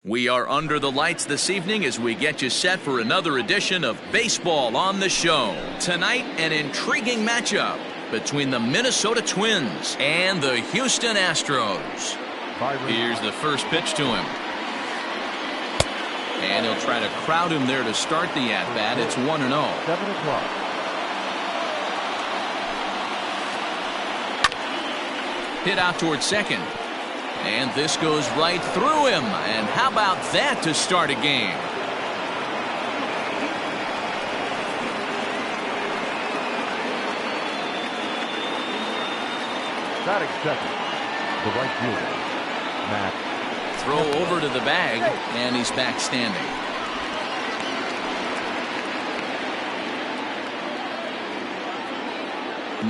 We are under the lights this evening as we get you set for another edition of Baseball on the Show. Tonight, an intriguing matchup between the Minnesota Twins and the Houston Astros. Here's the first pitch to him. And he'll try to crowd him there to start the at-bat. It's 1-0. 7 o'clock. Hit out towards second. And this goes right through him. And how about that to start a game? Batting second, the right fielder, Matt. Throw over to the bag, and he's back standing.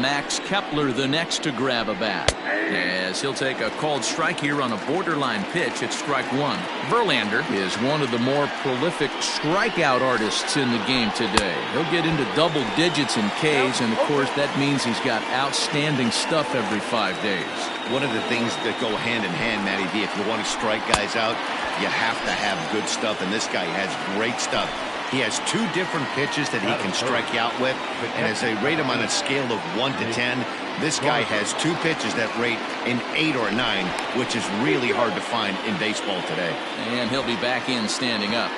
Max Kepler the next to grab a bat, as he'll take a called strike here on a borderline pitch at strike one. Verlander is one of the more prolific strikeout artists in the game today. He'll get into double digits in Ks, and of course that means he's got outstanding stuff every 5 days. One of the things that go hand in hand, Matty D, if you want to strike guys out, you have to have good stuff, and this guy has great stuff. He has two different pitches that he can strike you out with, and as they rate him on a scale of 1 to 10, this guy has two pitches that rate an 8 or a 9, which is really hard to find in baseball today. And he'll be back in standing up.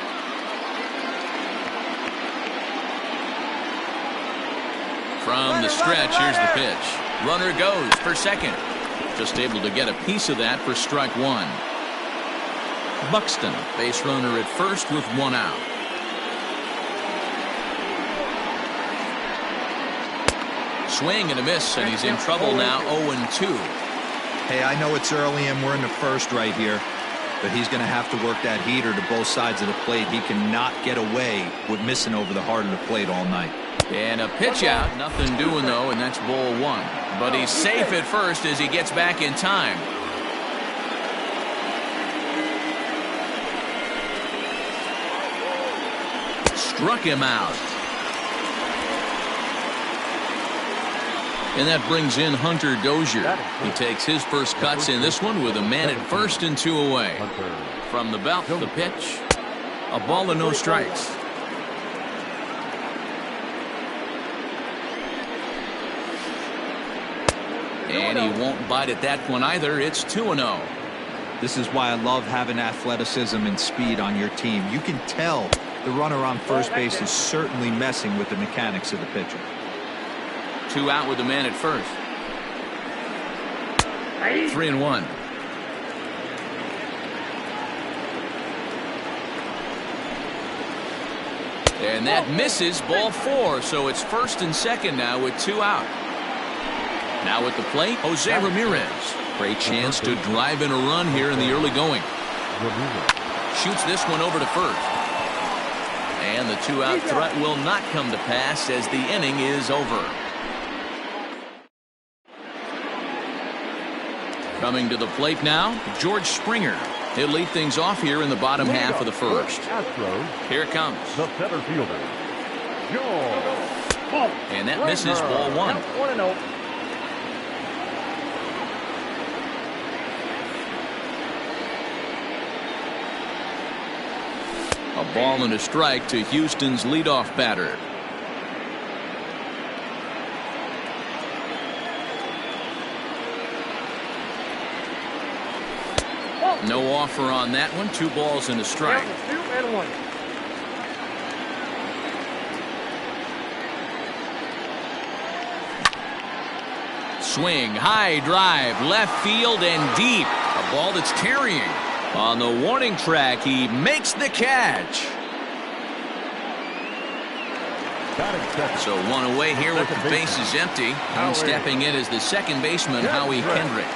From the stretch, here's the pitch. Runner goes for second. Just able to get a piece of that for strike one. Buxton, base runner at first with one out. Swing and a miss, and he's in trouble now. 0-2. Hey, I know it's early and we're in the first right here, but he's going to have to work that heater to both sides of the plate. He cannot get away with missing over the heart of the plate all night. And a pitch out. Nothing doing, though, and that's ball one. But he's safe at first as he gets back in time. Struck him out. And that brings in Hunter Dozier. He takes his first cuts in this one with a man at first and 2 away. From the belt, the pitch. A ball and no strikes. And he won't bite at that one either. It's 2-0. This is why I love having athleticism and speed on your team. You can tell the runner on first base is certainly messing with the mechanics of the pitcher. 2 out with the man at first. 3-1. And that misses, ball 4. So it's first and second now with 2 out. Now at the plate, Jose Ramirez. Great chance to drive in a run here in the early going. Shoots this one over to first. And the 2-out threat will not come to pass as the inning is over. Coming to the plate now, George Springer. He'll lead things off here in the bottom half of the first. Here it comes. The center fielder, George. And that misses, ball 1. 1-0. A ball and a strike to Houston's leadoff batter. No offer on that one. 2 balls and a strike. 2-1. Swing, high drive, left field and deep. A ball that's carrying. On the warning track, he makes the catch. So 1 away here with the bases empty. And stepping in as the second baseman, Howie Kendrick.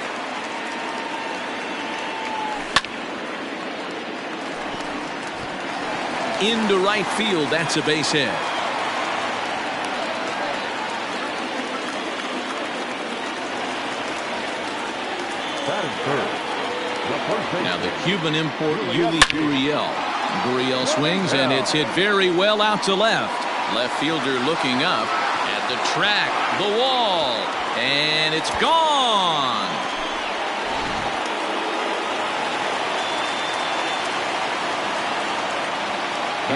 Into right field, that's a base hit. Now the Cuban import Yuli Gurriel. Gurriel swings and it's hit very well out to left. Left fielder looking up at the track, the wall, and it's gone.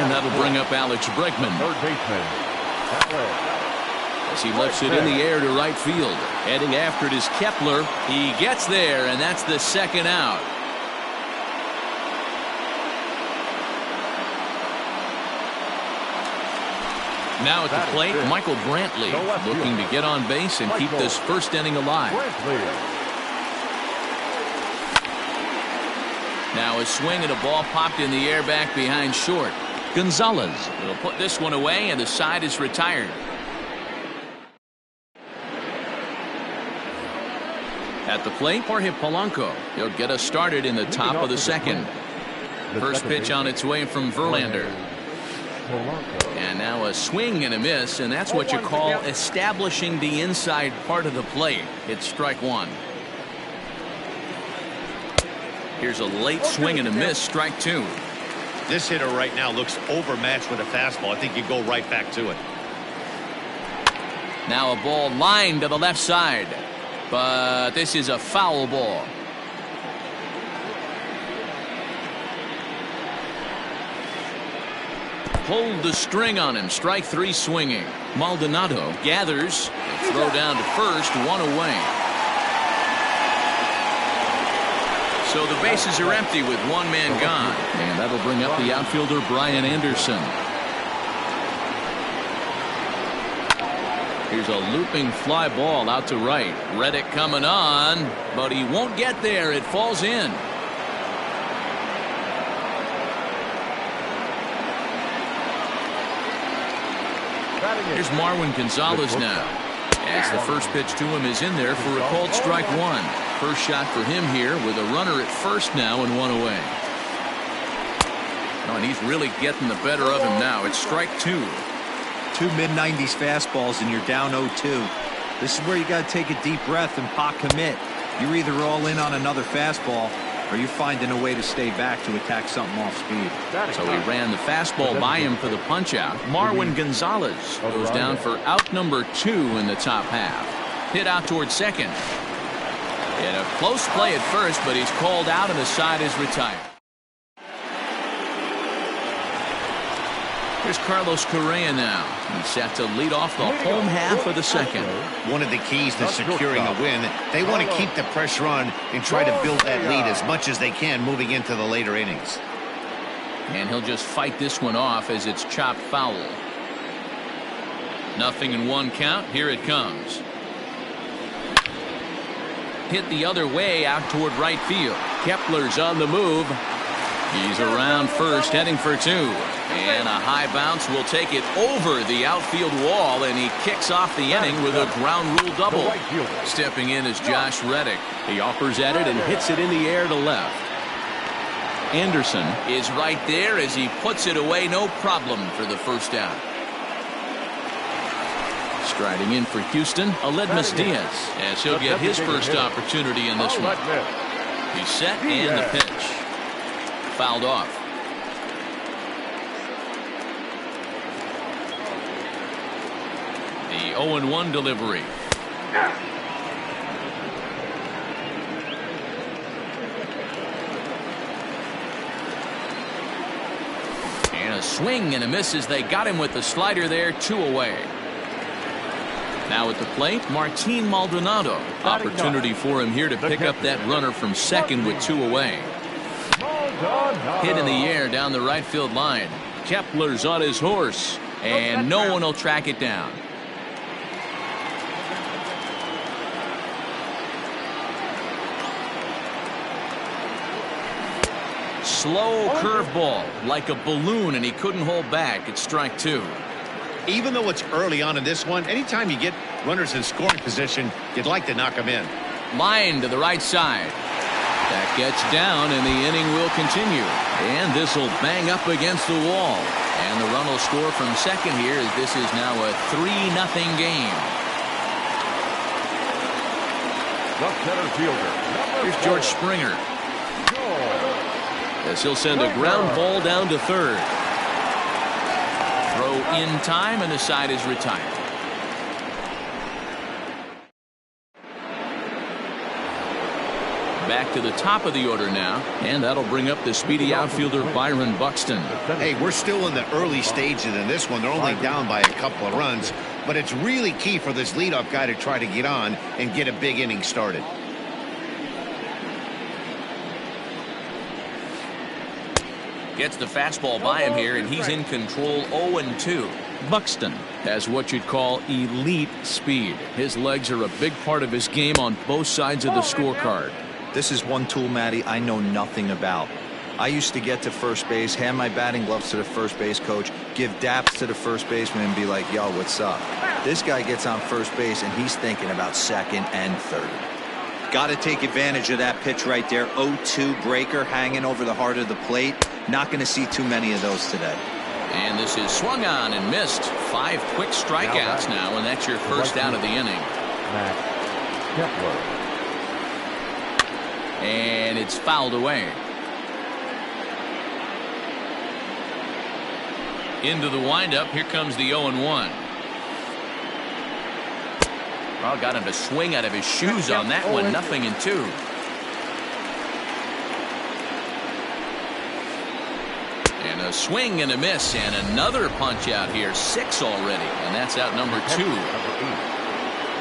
And that'll bring up Alex Bregman. Third baseman, Alex. As he lifts it in the air to right field. Heading after it is Kepler. He gets there, and that's the second out. Now at the plate, Michael Brantley looking to get on base and keep this first inning alive. Now a swing and a ball popped in the air back behind short. Gonzalez will put this one away, and the side is retired. At the plate, Jorge Polanco. He'll get us started in the top of the second. First pitch on its way from Verlander. And now a swing and a miss, and that's what you call establishing the inside part of the plate. It's strike one. Here's a late swing and a miss, strike two. This hitter right now looks overmatched with a fastball. I think you go right back to it. Now a ball lined to the left side, but this is a foul ball. Pulled the string on him. Strike three swinging. Maldonado gathers. They throw down to first. One away. So the bases are empty with one man gone. And that'll bring up the outfielder Brian Anderson. Here's a looping fly ball out to right. Reddick coming on, but he won't get there. It falls in. Here's Marwin Gonzalez now, as the first pitch to him is in there for a called strike one. First shot for him here with a runner at first now and one away. Oh, and he's really getting the better of him now. It's strike two. Two mid-90s fastballs and you're down 0-2. This is where you got to take a deep breath and pot commit. You're either all in on another fastball or you're finding a way to stay back to attack something off speed. So he ran the fastball by him for the punch out. Marwin Gonzalez goes down for out number 2 in the top half. Hit out towards second. In a close play at first, but he's called out and the side is retired. Here's Carlos Correa now. He's set to lead off the home half of the second. One of the keys to securing a win, they want to keep the pressure on and try to build that lead as much as they can moving into the later innings. And he'll just fight this one off as it's chopped foul. 0-1 count. Here it comes. Hit the other way out toward right field. Kepler's on the move. He's around first, heading for two. And a high bounce will take it over the outfield wall, and he kicks off the inning with a ground rule double. Stepping in is Josh Reddick. He offers at it and hits it in the air to left. Anderson is right there as he puts it away, no problem for the first out. Striding in for Houston, Aledmus Diaz, as he'll get his first opportunity in this one. He's set and the pitch. Fouled off. The 0-1 delivery. And a swing and a miss as they got him with the slider there, 2 away. Now at the plate, Martin Maldonado. Opportunity for him here to pick up that runner from second with 2 away. Hit in the air down the right field line. Kepler's on his horse, and no one will track it down. Slow curveball, like a balloon, and he couldn't hold back. It's strike 2. Even though it's early on in this one, anytime you get runners in scoring position, you'd like to knock them in. Line to the right side. That gets down, and the inning will continue. And this will bang up against the wall. And the run will score from second here, as this is now a 3-0 game. The center fielder. Here's George Springer. As he'll send a ground ball down to third. Throw in time, and the side is retired. Back to the top of the order now, and that'll bring up the speedy outfielder Byron Buxton. Hey, we're still in the early stages in this one. They're only down by a couple of runs, but it's really key for this leadoff guy to try to get on and get a big inning started. Gets the fastball by him here, and he's in control. 0-2. Buxton has what you'd call elite speed. His legs are a big part of his game on both sides of the scorecard. This is one tool, Matty, I know nothing about. I used to get to first base, hand my batting gloves to the first base coach, give daps to the first baseman, and be like, yo, what's up? This guy gets on first base, and he's thinking about second and third. Got to take advantage of that pitch right there. 0-2 breaker hanging over the heart of the plate. Not going to see too many of those today. And this is swung on and missed. 5 quick strikeouts now, and that's your first out of the inning. And it's fouled away. Into the windup. Here comes the 0-1. Well, got him to swing out of his shoes on that one. 0-2. And a swing and a miss, and another punch out here. 6 already, and that's out number 2.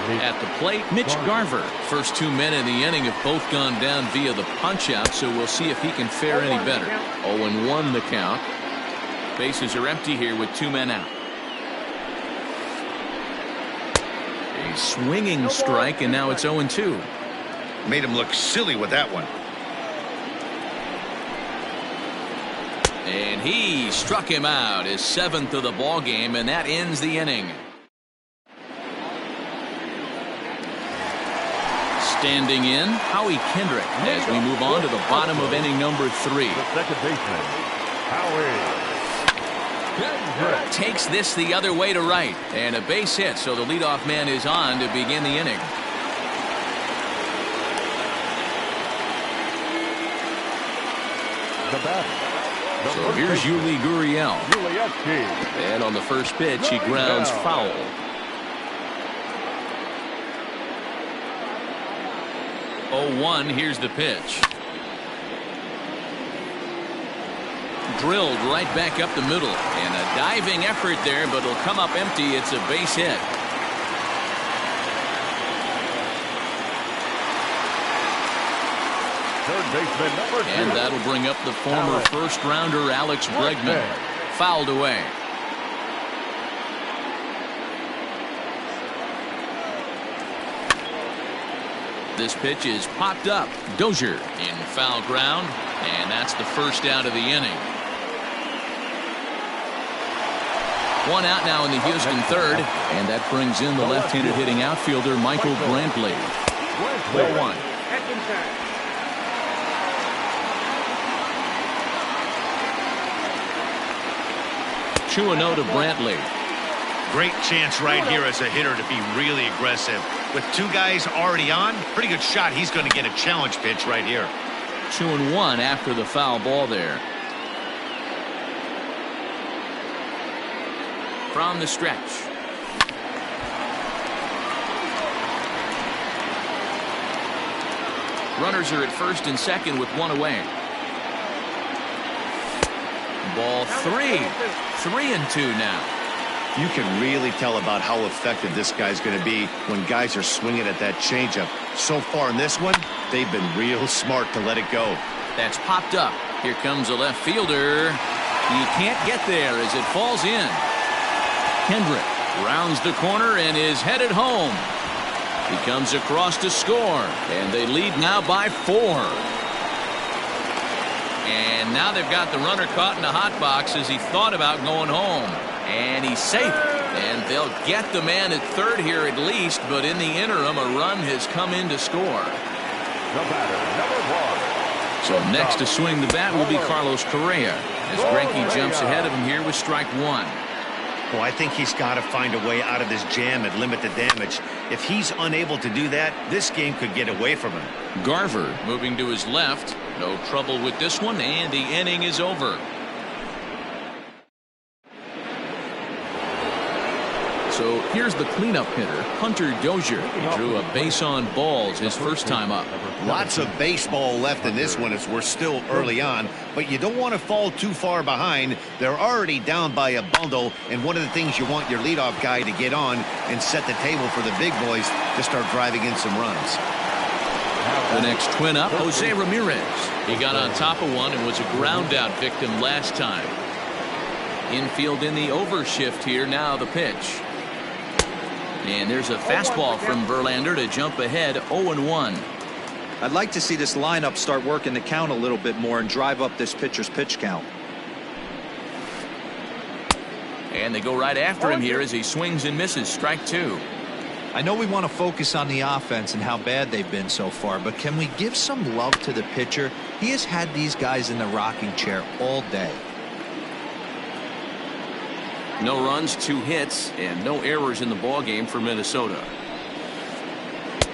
At the plate, Mitch Garver. First 2 men in the inning have both gone down via the punch out, so we'll see if he can fare any better. 0-1 the count. Bases are empty here with 2 men out. A swinging strike, and now it's 0-2. Made him look silly with that one. And he struck him out, his 7th of the ball game, and that ends the inning. Standing in, Howie Kendrick as we move on to the bottom of inning number 3. The second baseman, Howie Kendrick. Takes this the other way to right, and a base hit, so the leadoff man is on to begin the inning. The batter. So here's Yuli Gurriel. And on the first pitch, he grounds foul. 0-1, here's the pitch. Drilled right back up the middle. And a diving effort there, but it'll come up empty. It's a base hit. Third baseman, number 2. And that'll bring up the former first-rounder Alex Bregman. Fouled away. This pitch is popped up. Dozier in foul ground, and that's the first out of the inning. 1 out now in the Houston third, and that brings in the left-handed hitting outfielder Michael Brantley. 0-1. To Brantley. Great chance right here as a hitter to be really aggressive. With 2 guys already on, pretty good shot. He's going to get a challenge pitch right here. 2-1 after the foul ball there. From the stretch. Runners are at first and second with 1 away. Ball 3. 3-2 now. You can really tell about how effective this guy's going to be when guys are swinging at that changeup. So far in this one, they've been real smart to let it go. That's popped up. Here comes a left fielder. He can't get there as it falls in. Kendrick rounds the corner and is headed home. He comes across to score, and they lead now by 4. And now they've got the runner caught in the hot box as he thought about going home. And he's safe. And they'll get the man at third here at least, but in the interim, a run has come in to score. The batter, number 1. So next to swing the bat will be Carlos Correa as Greinke jumps ahead of him here with strike 1. Well, I think he's got to find a way out of this jam and limit the damage. If he's unable to do that, this game could get away from him. Garver moving to his left. No trouble with this one, and the inning is over. So here's the cleanup hitter, Hunter Dozier. He drew a base on balls his first time up. Lots of baseball left in this one as we're still early on, but you don't want to fall too far behind. They're already down by a bundle, and one of the things you want your leadoff guy to get on and set the table for the big boys to start driving in some runs. The next twin up, Jose Ramirez. He got on top of one and was a ground out victim last time. Infield in the overshift here. Now the pitch. And there's a fastball from Verlander to jump ahead 0-1. I'd like to see this lineup start working the count a little bit more and drive up this pitcher's pitch count. And they go right after him here as he swings and misses. Strike two. I know we want to focus on the offense and how bad they've been so far, but can we give some love to the pitcher? He has had these guys in the rocking chair all day. No runs, 2 hits, and no errors in the ballgame for Minnesota.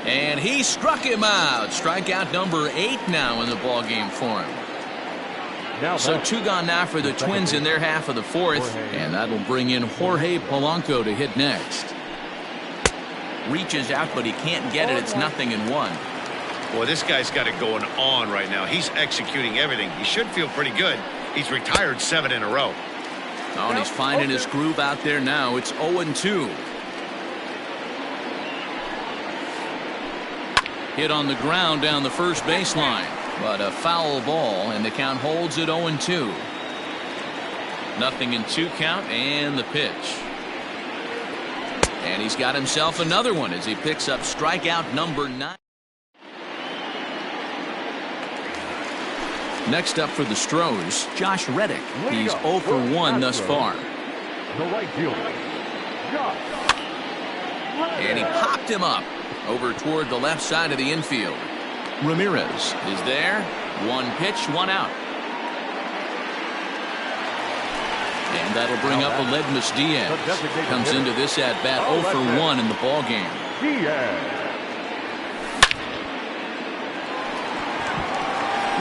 And he struck him out. Strikeout number 8 now in the ballgame for him. So 2 gone now for the Twins in their half of the 4th, and that'll bring in Jorge Polanco to hit next. Reaches out, but he can't get it. It's 0-1. Boy, this guy's got it going on right now. He's executing everything. He should feel pretty good. He's retired 7 in a row. Oh, and he's finding his groove out there now. It's 0-2. Hit on the ground down the first baseline, but a foul ball, and the count holds at 0-2. 0-2 count, and the pitch. And he's got himself another one as he picks up strikeout number 9. Next up for the Stros, Josh Reddick. He's 0 for 1 thus far. The right fielder, Josh. And he popped him up over toward the left side of the infield. Ramirez is there. 1 pitch, 1 out. And that'll bring up Aledmus Diaz. Comes into this at bat 0 for 1 in the ballgame. Diaz.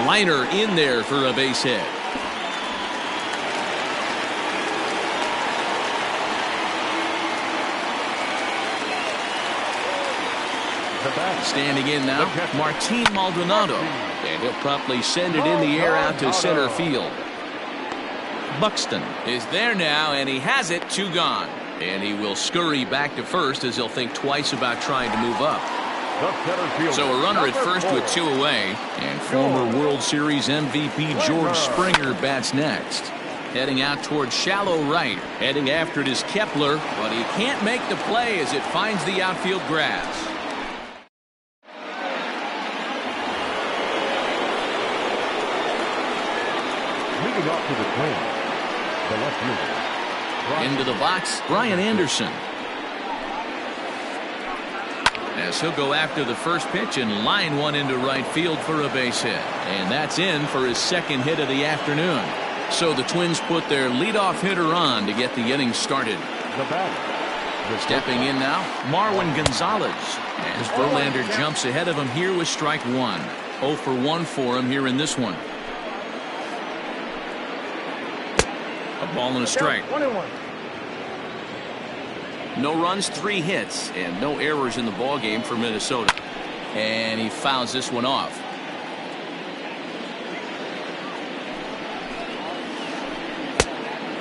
Liner in there for a base hit. Standing in now, Martin Maldonado. And he'll promptly send it in the air out to center field. Buxton is there now, and he has it. 2 gone. And he will scurry back to first as he'll think twice about trying to move up. So a runner at first with 2 away, and former World Series MVP George Springer bats next. Heading out towards shallow right. Heading after it is Kepler, but he can't make the play as it finds the outfield grass. Leading off to the Twins, the left fielder. Into the box, Brian Anderson. As he'll go after the first pitch and line one into right field for a base hit. And that's in for his 2nd hit of the afternoon. So the Twins put their leadoff hitter on to get the inning started. The batter. Stepping in now, Marwin Gonzalez. As Verlander jumps ahead of him here with strike 1. 0 for 1 for him here in this one. A ball and a strike. 1-1. No runs, 3 hits, and no errors in the ballgame for Minnesota. And he fouls this one off.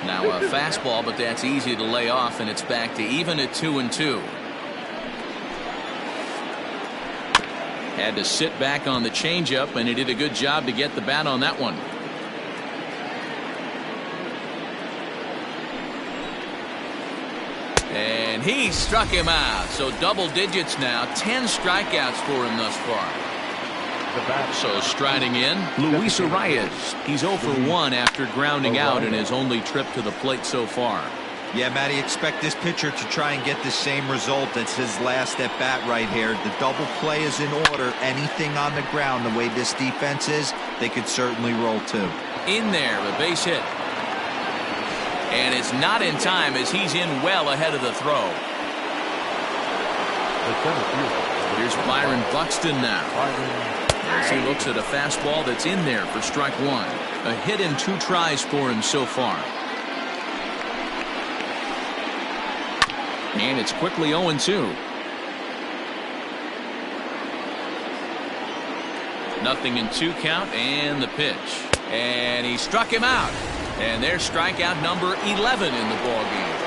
Now a fastball, but that's easy to lay off, and it's back to even at 2-2. Had to sit back on the changeup, and he did a good job to get the bat on that one. And he struck him out. So double digits now. 10 strikeouts for him thus far. So striding in, Luis Arias. He's 0 for 1 after grounding out in his only trip to the plate so far. Yeah, Matty, expect this pitcher to try and get the same result. That's his last at bat right here. The double play is in order. Anything on the ground, the way this defense is, they could certainly roll too. In there, a base hit. And it's not in time as he's in well ahead of the throw. Here's Byron Buxton now. As he looks at a fastball that's in there for strike 1. A hit in 2 tries for him so far. And it's quickly 0-2. Nothing in 2 count, and the pitch. And he struck him out. And there's strikeout number 11 in the ball game.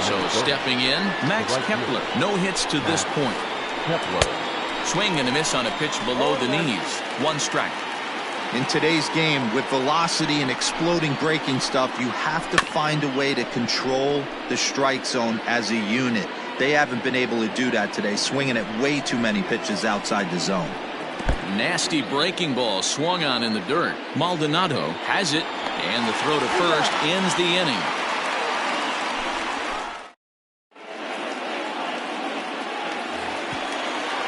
So stepping in, Max Kepler. No hits to this point. Swing and a miss on a pitch below the knees. 1 strike. In today's game, with velocity and exploding breaking stuff, you have to find a way to control the strike zone as a unit. They haven't been able to do that today, swinging at way too many pitches outside the zone. Nasty breaking ball swung on in the dirt. Maldonado has it, and the throw to first ends the inning.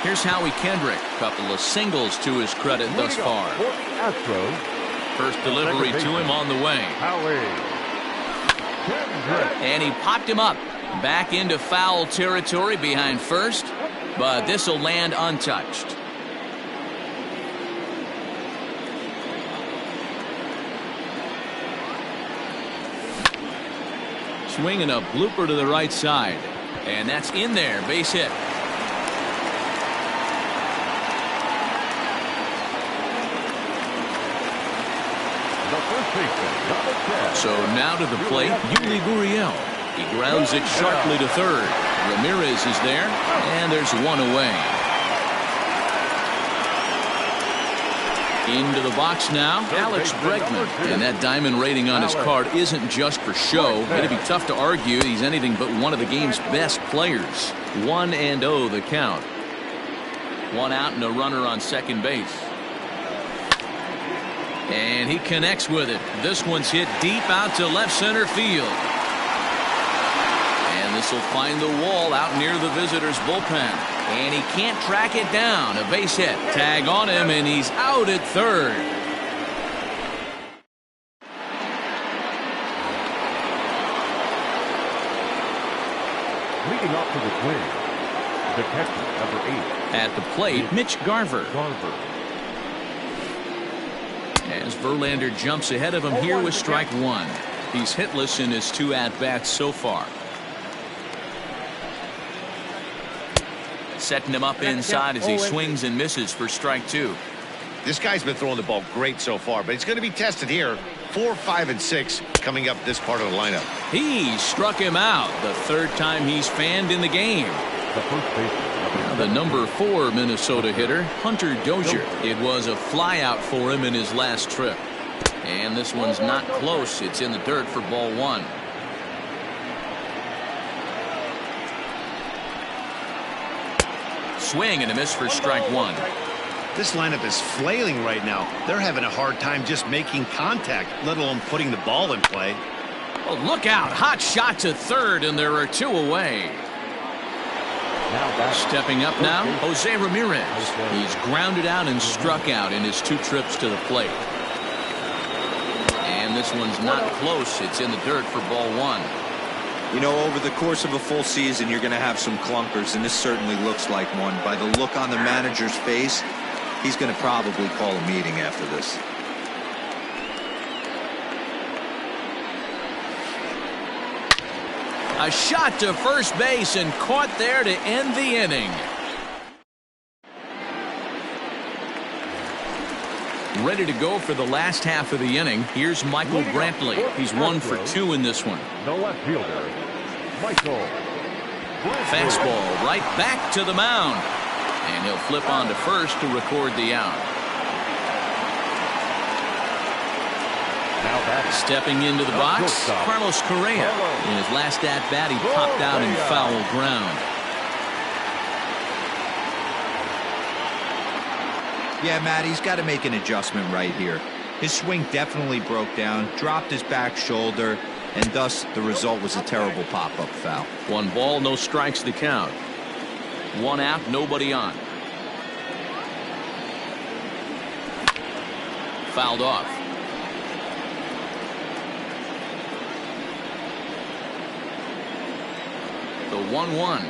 Here's Howie Kendrick. Couple of singles to his credit thus far. First delivery to him on the way. And he popped him up. Back into foul territory behind first, but this will land untouched. Swinging a blooper to the right side. And that's in there. Base hit. So now to the plate, Yuli Gurriel. He grounds it sharply to third. Ramirez is there, and there's 1 away. Into the box now, Alex Bregman. And that diamond rating on his card isn't just for show. It'd be tough to argue he's anything but one of the game's best players. 1-0 the count. 1 out and a runner on second base. And he connects with it. This one's hit deep out to left center field. And this will find the wall out near the visitors' bullpen. And he can't track it down. A base hit. Tag on him, and he's out at third. Leading off to the Twins, the catcher, number 8. At the plate, Mitch Garver. As Verlander jumps ahead of him here with strike 1. He's hitless in his 2 at-bats so far. Setting him up inside as he swings and misses for strike 2. This guy's been throwing the ball great so far, but he's going to be tested here. 4, 5, and 6 coming up this part of the lineup. He struck him out. The 3rd time he's fanned in the game. Now the number 4 Minnesota hitter, Hunter Dozier. It was a flyout for him in his last trip. And this one's not close. It's in the dirt for ball 1. Swing and a miss for strike 1. This lineup is flailing right now. They're having a hard time just making contact, let alone putting the ball in play. Oh, look out. Hot shot to third, and there are 2 away. Stepping up now, Jose Ramirez. He's grounded out and struck out in his 2 trips to the plate. And this one's not close. It's in the dirt for ball 1. You know, over the course of a full season, you're going to have some clunkers, and this certainly looks like one. By the look on the manager's face, he's going to probably call a meeting after this. A shot to first base and caught there to end the inning. Ready to go for the last half of the inning. Here's Michael Brantley. He's 1 for 2 in this one. The left fielder, Michael. Fastball right back to the mound. And he'll flip on to first to record the out. Stepping into the box, Carlos Correa. In his last at-bat, he popped out in foul ground. Yeah, Matt, he's got to make an adjustment right here. His swing definitely broke down, dropped his back shoulder, and thus the result was a terrible pop-up foul. 1 ball, no strikes to count. 1 out, nobody on. Fouled off. The 1-1.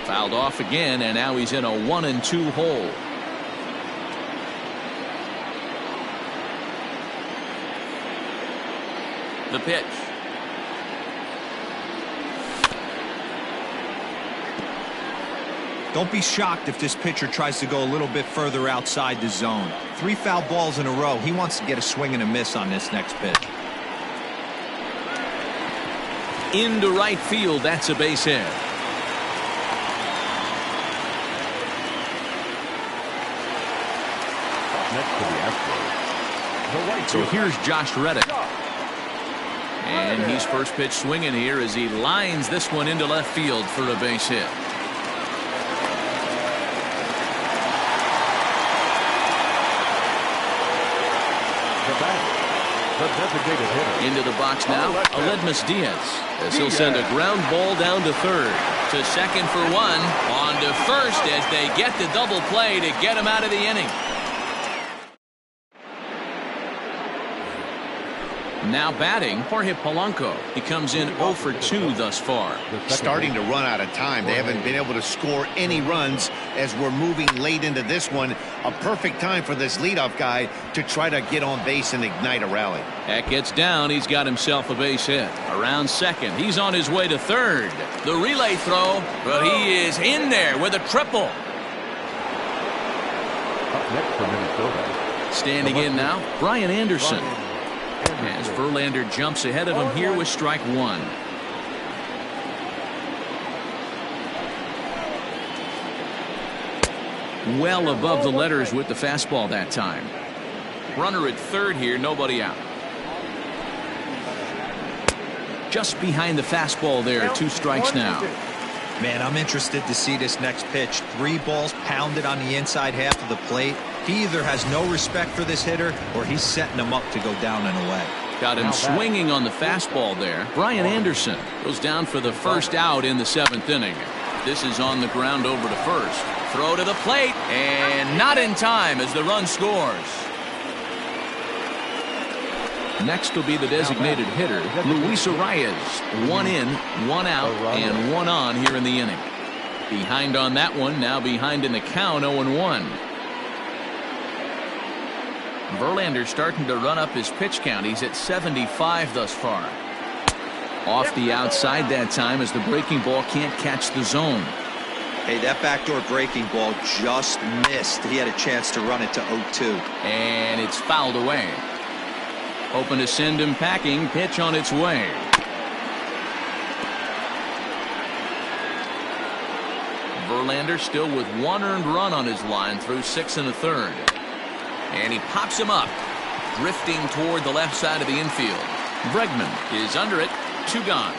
Fouled off again, and now he's in a 1-2 hole. The pitch. Don't be shocked if this pitcher tries to go a little bit further outside the zone. 3 foul balls in a row. He wants to get a swing and a miss on this next pitch. Into right field, that's a base hit. Next to the Astros, the right So fielder. here's Josh Reddick. And he's first pitch swinging here as he lines this one into left field for a base hit. The batter, the designated hitter. Into the box now, Aledmus Diaz, as he'll send a ground ball down to third. To second for one. On to first as they get the double play to get him out of the inning. Now batting, Jorge Polanco. He comes in 0 for 2 thus far. Starting to run out of time. They haven't been able to score any runs as we're moving late into this one. A perfect time for this leadoff guy to try to get on base and ignite a rally. That gets down. He's got himself a base hit. Around second. He's on his way to third. The relay throw, but he is in there with a triple. Up next for Minnesota. Standing in now, Brian Anderson. As Verlander jumps ahead of him here with strike one. Well above the letters with the fastball that time. Runner at third here, nobody out. Just behind the fastball there, 2 strikes now. Man, I'm interested to see this next pitch. 3 balls pounded on the inside half of the plate. He either has no respect for this hitter or he's setting him up to go down and away. Got him swinging on the fastball there. Brian Anderson goes down for the first out in the 7th inning. This is on the ground over to first. Throw to the plate and not in time as the run scores. Next will be the designated hitter, Luis Arias. 1 in, 1 out, and 1 on here in the inning. Behind on that one, now behind in the count, 0-1. Verlander starting to run up his pitch count. He's at 75 thus far. Off the outside that time as the breaking ball can't catch the zone. Hey, that backdoor breaking ball just missed. He had a chance to run it to 0-2. And it's fouled away. Hoping to send him packing. Pitch on its way. Verlander still with 1 earned run on his line through 6 1/3. And he pops him up, drifting toward the left side of the infield. Bregman is under it, 2 gone.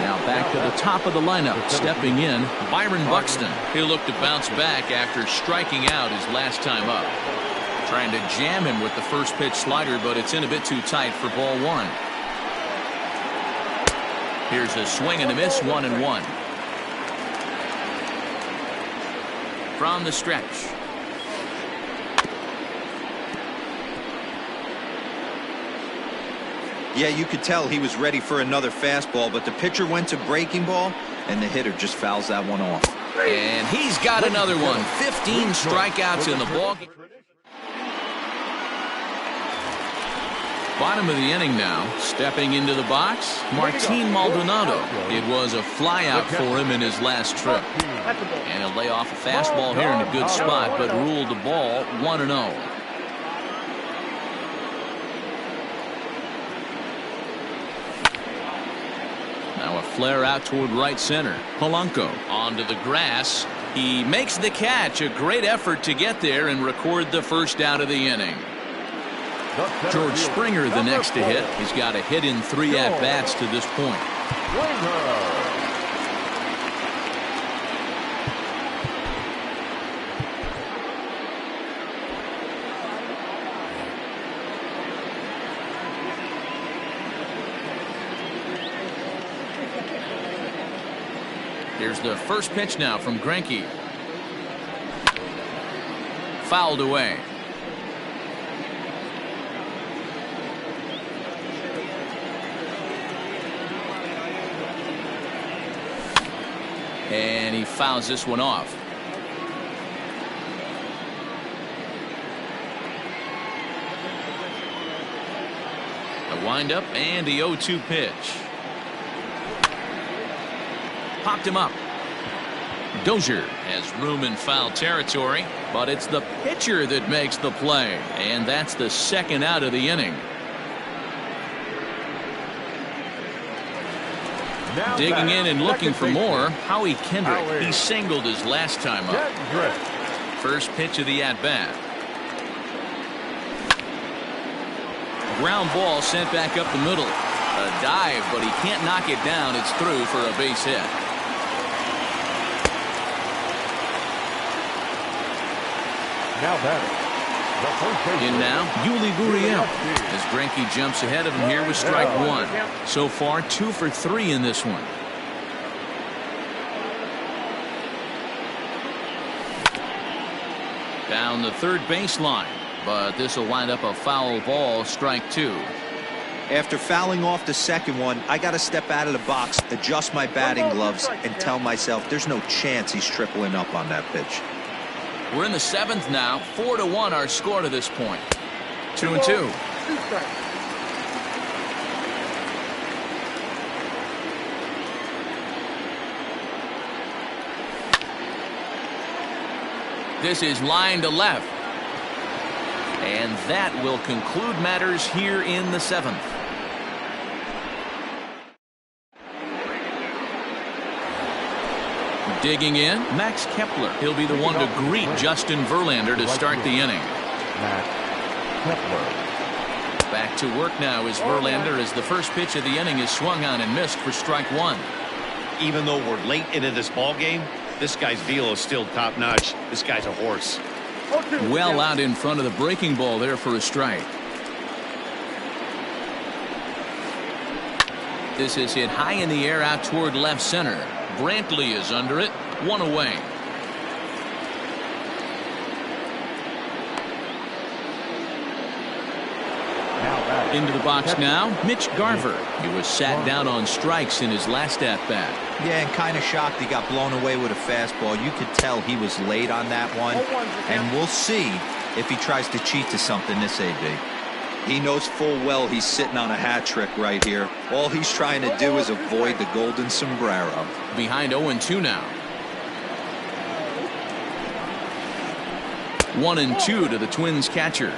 Now back to the top of the lineup, stepping in, Byron Buxton. He'll look to bounce back after striking out his last time up. Trying to jam him with the first pitch slider, but it's in a bit too tight for ball 1. Here's a swing and a miss, 1-1. From the stretch. Yeah, you could tell he was ready for another fastball, but the pitcher went to breaking ball, and the hitter just fouls that one off. And he's got another one. 15 strikeouts in the ball. Bottom of the inning now. Stepping into the box, Martin Maldonado. It was a flyout for him in his last trip. And he'll lay off a fastball here in a good spot, but ruled the ball 1-0. Now a flare out toward right center. Polanco onto the grass. He makes the catch. A great effort to get there and record the first out of the inning. George Springer the next to hit. He's got a hit in 3 at-bats to this point. Here's the first pitch now from Greinke. Fouled away. And he fouls this one off. A windup and the 0-2 pitch. popped him up. Dozier has room in foul territory, but it's the pitcher that makes the play, and that's the second out of the inning. Digging in and looking for more, Howie Kendrick. He singled his last time up. First pitch of the at-bat. Ground ball sent back up the middle. A dive, but he can't knock it down. It's through for a base hit. Now batting. In now, Yuli Gurriel, as Greinke jumps ahead of him here with strike one. So far, 2 for 3 in this one. Down the third baseline, but this will wind up a foul ball, strike 2. After fouling off the second one, I got to step out of the box, adjust my batting gloves, and tell myself there's no chance he's tripling up on that pitch. We're in the 7th now. 4-1 our score to this point. 2-2. This is line to left. And that will conclude matters here in the 7th. Digging in, Max Kepler. He'll be the one to greet Justin Verlander to start the inning. Max Kepler. Back to work now is Verlander as the first pitch of the inning is swung on and missed for strike 1. Even though we're late into this ball game, this guy's velo is still top notch. This guy's a horse. Well out in front of the breaking ball there for a strike. This is hit high in the air out toward left center. Brantley is under it. 1 away. Into the box now, Mitch Garver. He was sat down on strikes in his last at-bat. Yeah, and kind of shocked he got blown away with a fastball. You could tell he was late on that one. And we'll see if he tries to cheat to something this AB. He knows full well he's sitting on a hat trick right here. All he's trying to do is avoid the golden sombrero. Behind 0-2 now. 1-2 to the Twins catcher.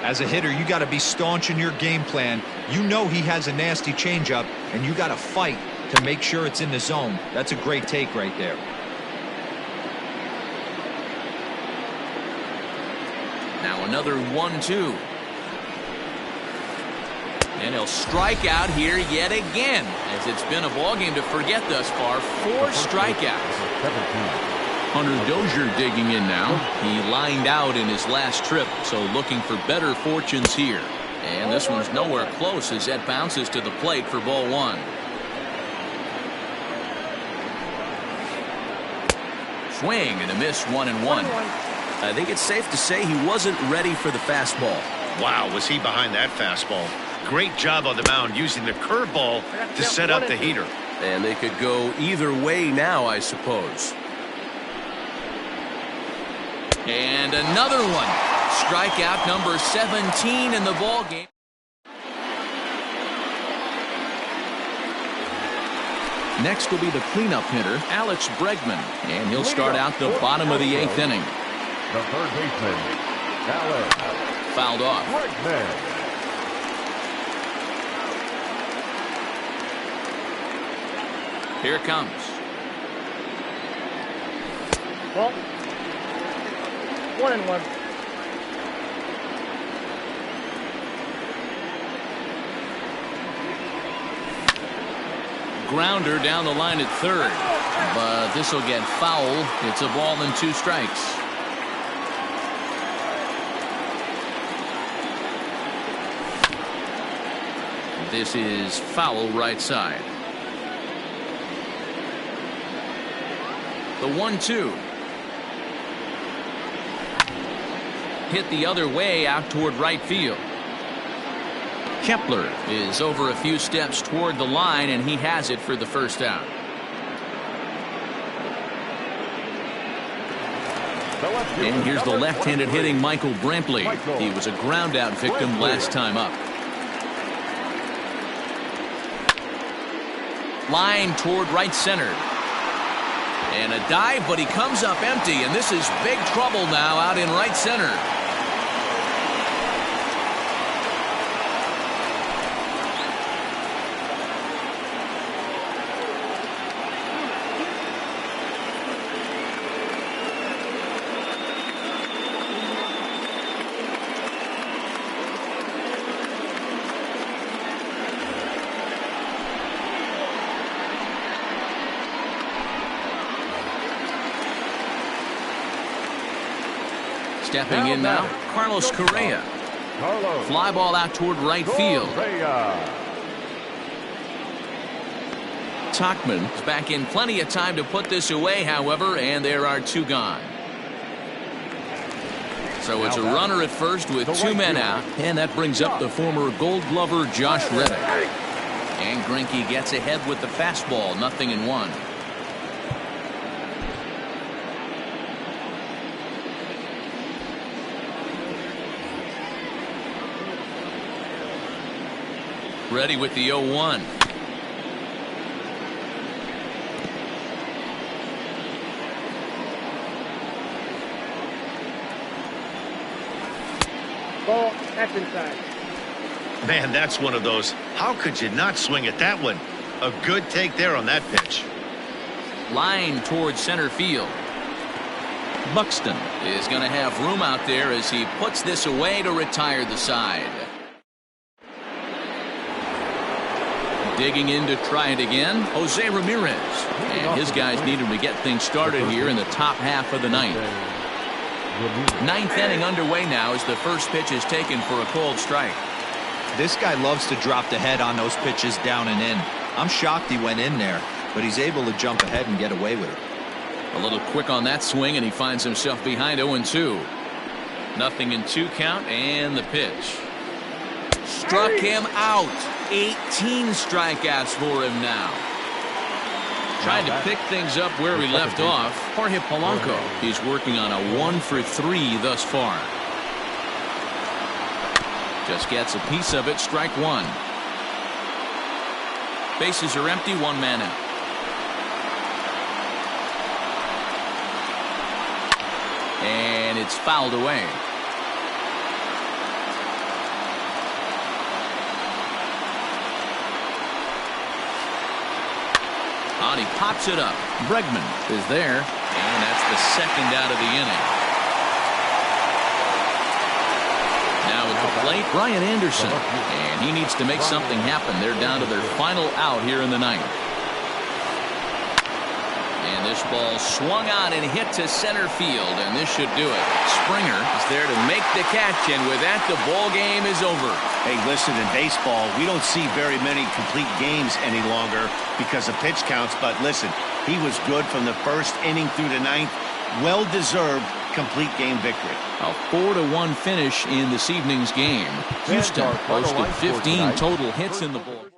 As a hitter, you got to be staunch in your game plan. You know he has a nasty changeup, and you got to fight to make sure it's in the zone. That's a great take right there. Now another 1-2. And he'll strike out here yet again, as it's been a ball game to forget thus far. 4 strikeouts. Hunter Dozier digging in now. He lined out in his last trip, so looking for better fortunes here. And this one's nowhere close as that bounces to the plate for ball 1. Swing and a miss, 1-1. I think it's safe to say he wasn't ready for the fastball. Wow, was he behind that fastball? Great job on the mound using the curveball to set up the heater. And they could go either way now, I suppose. And another one. Strikeout number 17 in the ball game. Next will be the cleanup hitter, Alex Bregman, and he'll start out the bottom of the 8th inning. The third baseman, Alex Fouled off. Bregman. Here it comes. Well, 1-1. Grounder down the line at third, but this will get foul. It's a ball and 2 strikes. This is foul right side. The 1-2. Hit the other way out toward right field. Kepler is over a few steps toward the line, and he has it for the first out. And here's the left-handed hitting Michael Brantley. He was a ground out victim last time up. Line toward right center. And a dive, but he comes up empty, and this is big trouble now out in right center. Stepping in now, Carlos Correa. Fly ball out toward right field. Tachman is back in plenty of time to put this away, however, and there are two gone. So it's a runner at first with two men out, and that brings up the former Gold Glover Josh Reddick. And Greinke gets ahead with the fastball, 0-1. Ready with the 0-1. Ball, that's inside. Man, that's one of those. How could you not swing at that one? A good take there on that pitch. Line towards center field. Buxton is going to have room out there as he puts this away to retire the side. Digging in to try it again, Jose Ramirez. And his guys need him to get things started here in the top half of the ninth. Ninth inning underway now as the first pitch is taken for a cold strike. This guy loves to drop the head on those pitches down and in. I'm shocked he went in there, but he's able to jump ahead and get away with it. A little quick on that swing, and he finds himself behind 0-2. 0-2 count, and the pitch. Struck him out. 18 strikeouts for him now. Trying to pick things up where we left off. Jorge Polanco is working on a 1-for-3 thus far. Just gets a piece of it. Strike one. Bases are empty. One man out. And it's fouled away. And he pops it up. Bregman is there, and that's the second out of the inning. Now at the plate, Brian Anderson, and he needs to make something happen. They're down to their final out here in the ninth. And this ball swung on and hit to center field, and this should do it. Springer is there to make the catch, and with that, the ball game is over. Hey, listen, in baseball, we don't see very many complete games any longer because of pitch counts, but listen, he was good from the first inning through the ninth. Well-deserved complete game victory. A 4-1 finish in this evening's game. Houston posted 15 total hits in the ball.